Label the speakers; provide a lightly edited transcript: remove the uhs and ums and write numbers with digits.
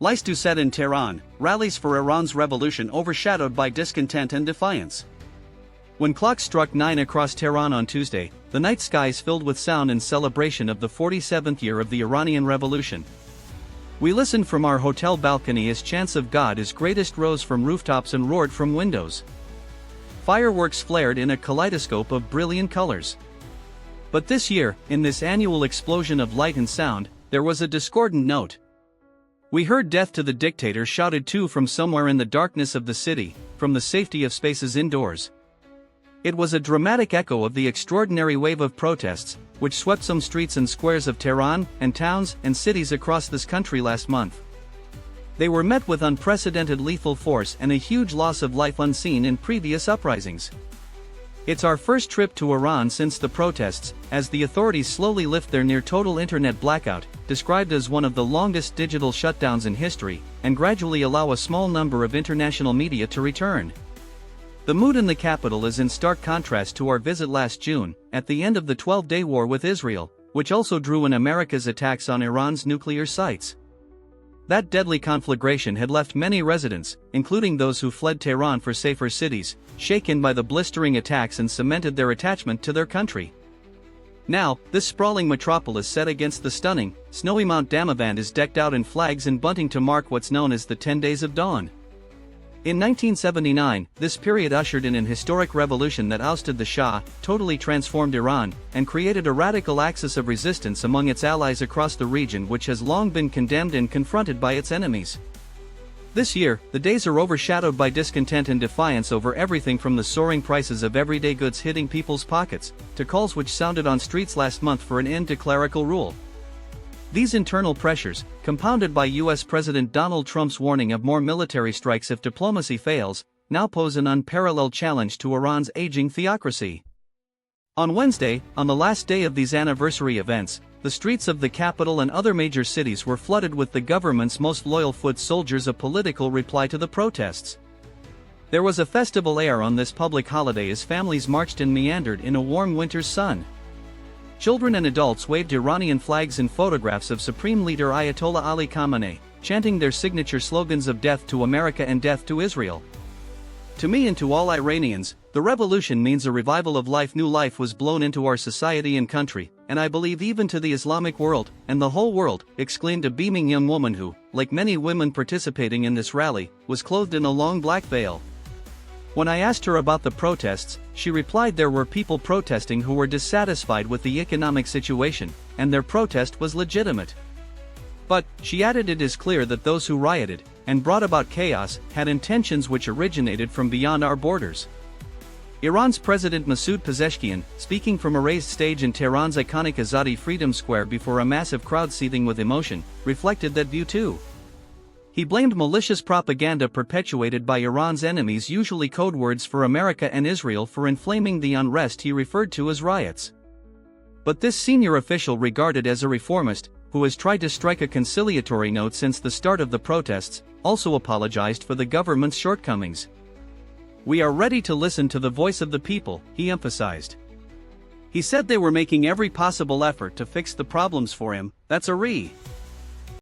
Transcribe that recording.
Speaker 1: LYSE DOUCET in Tehran, rallies for Iran's revolution overshadowed by discontent and defiance. When clocks struck 9 across Tehran on Tuesday, the night skies filled with sound in celebration of the 47th year of the Iranian Revolution. We listened from our hotel balcony as chants of God is greatest rose from rooftops and roared from windows. Fireworks flared in a kaleidoscope of brilliant colors. But this year, in this annual explosion of light and sound, there was a discordant note. We heard "Death to the Dictator" shouted too from somewhere in the darkness of the city, from the safety of spaces indoors. It was a dramatic echo of the extraordinary wave of protests, which swept some streets and squares of Tehran, and towns and cities across this country last month. They were met with unprecedented lethal force and a huge loss of life unseen in previous uprisings. It's our first trip to Iran since the protests, as the authorities slowly lift their near-total internet blackout, described as one of the longest digital shutdowns in history, and gradually allow a small number of international media to return. The mood in the capital is in stark contrast to our visit last June, at the end of the 12-day war with Israel, which also drew in America's attacks on Iran's nuclear sites. That deadly conflagration had left many residents, including those who fled Tehran for safer cities, shaken by the blistering attacks and cemented their attachment to their country. Now, this sprawling metropolis set against the stunning, snowy Mount Damavand is decked out in flags and bunting to mark what's known as the 10 Days of Dawn. In 1979, this period ushered in an historic revolution that ousted the Shah, totally transformed Iran, and created a radical axis of resistance among its allies across the region, which has long been condemned and confronted by its enemies. This year, the days are overshadowed by discontent and defiance over everything from the soaring prices of everyday goods hitting people's pockets, to calls which sounded on streets last month for an end to clerical rule. These internal pressures, compounded by U.S. President Donald Trump's warning of more military strikes if diplomacy fails, now pose an unparalleled challenge to Iran's aging theocracy. On Wednesday, on the last day of these anniversary events, the streets of the capital and other major cities were flooded with the government's most loyal foot soldiers, a political reply to the protests. There was a festival air on this public holiday as families marched and meandered in a warm winter's sun. Children and adults waved Iranian flags and photographs of Supreme Leader Ayatollah Ali Khamenei, chanting their signature slogans of "Death to America" and "Death to Israel." To me and to all Iranians, the revolution means a revival of life. New life was blown into our society and country, and I believe even to the Islamic world, and the whole world, exclaimed a beaming young woman who, like many women participating in this rally, was clothed in a long black veil. When I asked her about the protests, she replied there were people protesting who were dissatisfied with the economic situation, and their protest was legitimate. But, she added, it is clear that those who rioted, and brought about chaos, had intentions which originated from beyond our borders. Iran's President Masoud Pezeshkian, speaking from a raised stage in Tehran's iconic Azadi Freedom Square before a massive crowd seething with emotion, reflected that view too. He blamed malicious propaganda perpetuated by Iran's enemies, usually code words for America and Israel, for inflaming the unrest he referred to as riots. But this senior official, regarded as a reformist, who has tried to strike a conciliatory note since the start of the protests, also apologized for the government's shortcomings. "We are ready to listen to the voice of the people," he emphasized. He said they were making every possible effort to fix the problems for him. That's a